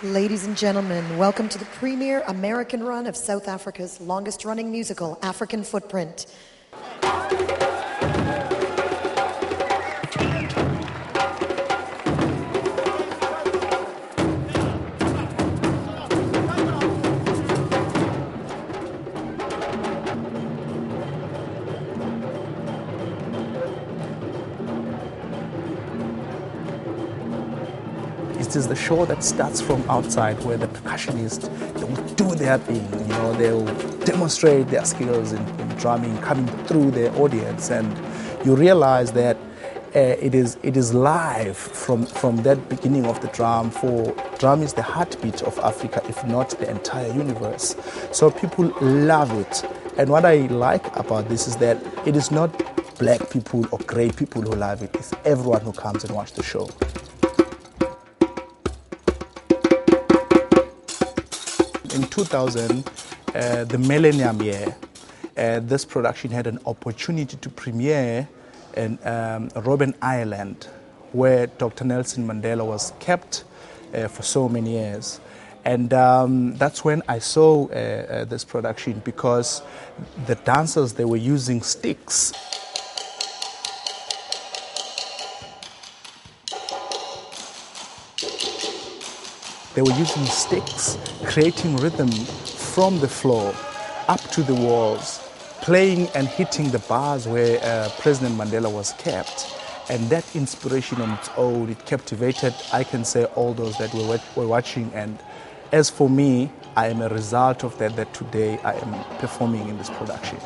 Ladies and gentlemen, welcome to the premier American run of South Africa's longest-running musical, African Footprint. It is the show that starts from outside, where the percussionists, they will do their thing, they'll demonstrate their skills in drumming, coming through the audience, and you realize that it is live from that beginning of the drum. For drum is the heartbeat of Africa, if not the entire universe. So people love it. And what I like about this is that it is not black people or grey people who love it, it's everyone who comes and watches the show. In 2000, the millennium year, this production had an opportunity to premiere in Robben Island, where Dr. Nelson Mandela was kept for so many years. And that's when I saw this production, because the dancers, they were using sticks. They were using sticks, creating rhythm from the floor up to the walls, playing and hitting the bars where President Mandela was kept. And that inspiration on its own, it captivated, I can say, all those that were watching. And as for me, I am a result of that today I am performing in this production.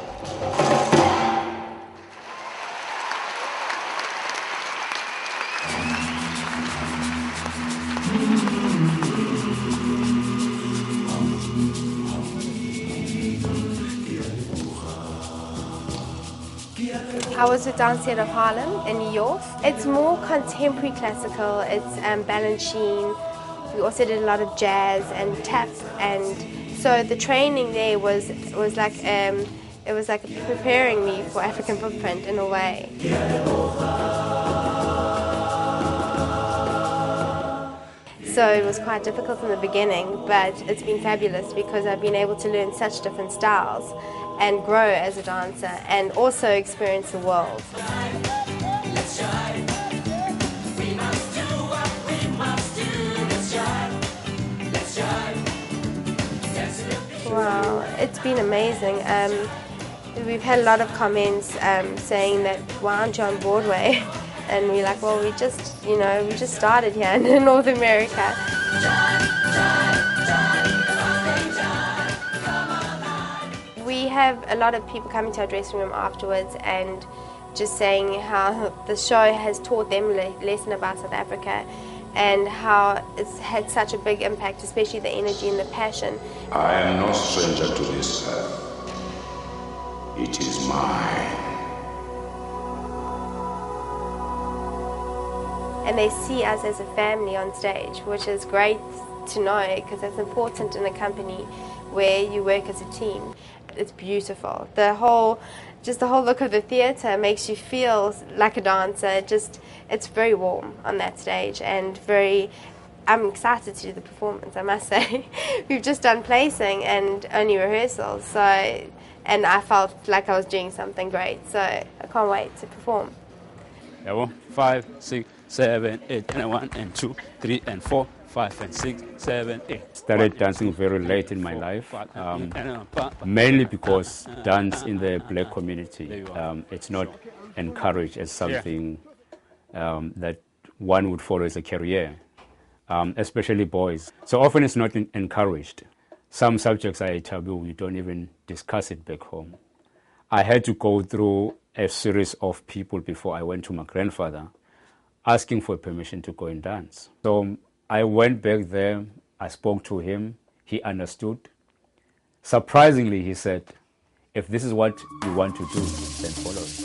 I was with Dance Theatre of Harlem in New York. It's more contemporary classical, it's Balanchine. We also did a lot of jazz and tap, and so the training there was like it was like preparing me for African Footprint in a way. So it was quite difficult in the beginning, but it's been fabulous because I've been able to learn such different styles and grow as a dancer and also experience the world. Wow, it's been amazing. We've had a lot of comments saying that, why aren't you on Broadway? And we're like, well, we just started here in North America. We have a lot of people coming to our dressing room afterwards and just saying how the show has taught them a lesson about South Africa and how it's had such a big impact, especially the energy and the passion. I am no stranger to this earth. It is mine. And they see us as a family on stage, which is great to know because it's important in a company where you work as a team. It's beautiful. The whole look of the theatre makes you feel like a dancer. It's very warm on that stage and I'm excited to do the performance, I must say. We've just done placing and only rehearsals, and I felt like I was doing something great, so I can't wait to perform. 5, 6, 7, 8, and 1, and 2, 3, and 4, 5, and 6, 7, 8. Started dancing very late in my life, mainly because dance in the black community, it's not encouraged as something that one would follow as a career, especially boys. So often it's not encouraged. Some subjects are taboo, we don't even discuss it back home. I had to go through a series of people before I went to my grandfather asking for permission to go and dance. So I went back there, I spoke to him, he understood. Surprisingly, he said, if this is what you want to do, then follow it.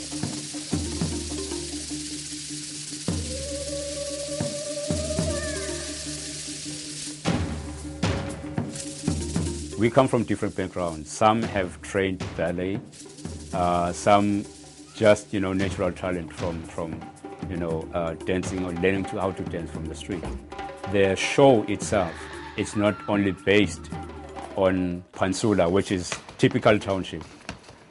We come from different backgrounds. Some have trained ballet, some just, natural talent from dancing or learning how to dance from the street. The show itself it's not only based on Pantsula, which is typical township.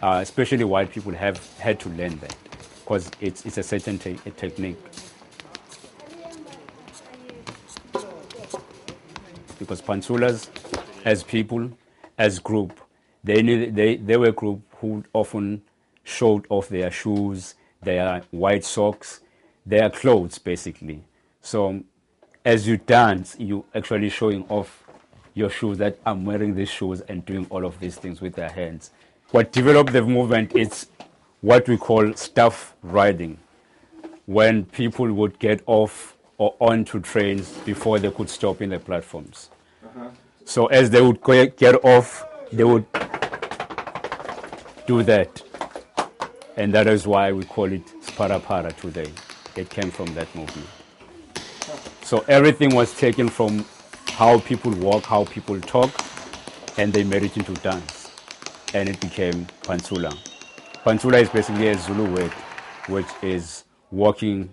Especially white people have had to learn that because it's a certain technique. Because Pantsulas, as people, as group, they were a group who often showed off their shoes, their white socks, their clothes, basically. So as you dance, you actually showing off your shoes, that I'm wearing these shoes, and doing all of these things with their hands. What developed the movement is what we call staff riding, when people would get off or onto trains before they could stop in the platforms. So as they would get off, they would do that. And that is why we call it Sparapara today. It came from that movement. So everything was taken from how people walk, how people talk, and they made it into dance. And it became Pantsula. Pantsula is basically a Zulu word, which is walking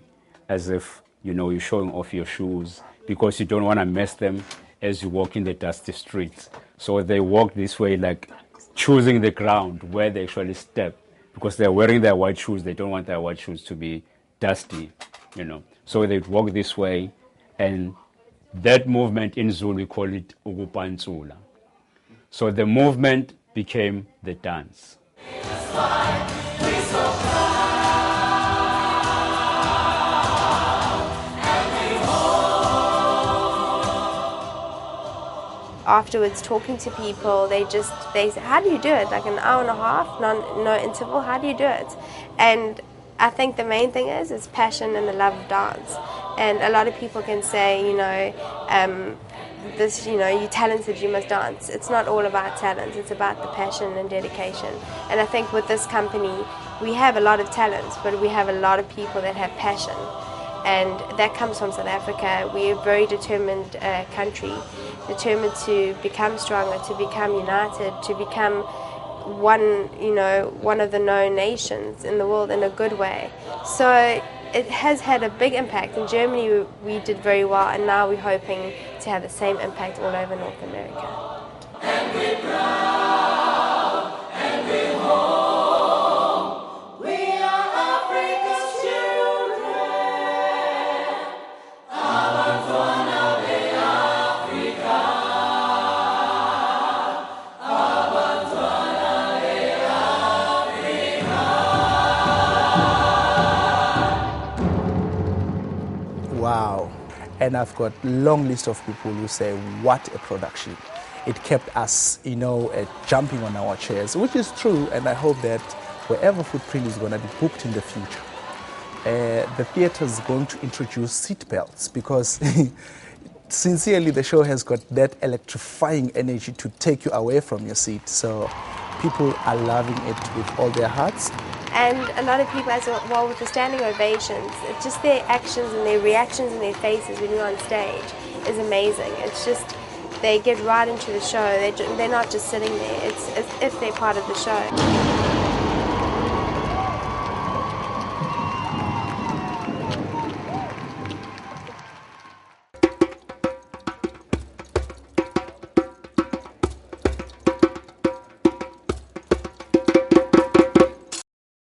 as if, you're showing off your shoes because you don't want to mess them as you walk in the dusty streets. So they walk this way, like choosing the ground where they actually step, because they're wearing their white shoes. They don't want their white shoes to be dusty, So they walk this way, and that movement in Zulu, we call it Pantsula. So the movement became the dance. Afterwards, talking to people, they say, how do you do it? Like an hour and a half, no interval, how do you do it? And I think the main thing is passion and the love of dance. And a lot of people can say, you're talented, you must dance. It's not all about talent, it's about the passion and dedication. And I think with this company, we have a lot of talents, but we have a lot of people that have passion. And that comes from South Africa. We're a very determined country, determined to become stronger, to become united, to become one of the known nations in the world in a good way. So it has had a big impact. In Germany, we did very well, and now we're hoping to have the same impact all over North America. And we're proud, and we're home. We are Africa's children. Abantwana beAfrika. Abantwana beAfrika. Wow. And I've got a long list of people who say, what a production. It kept us, jumping on our chairs, which is true, and I hope that wherever Footprint is going to be booked in the future, the theatre is going to introduce seat belts, because sincerely the show has got that electrifying energy to take you away from your seat. So people are loving it with all their hearts. And a lot of people, as well, with the standing ovations, it's just their actions and their reactions and their faces when you're on stage is amazing. It's just, they get right into the show. They're not just sitting there. It's as if they're part of the show.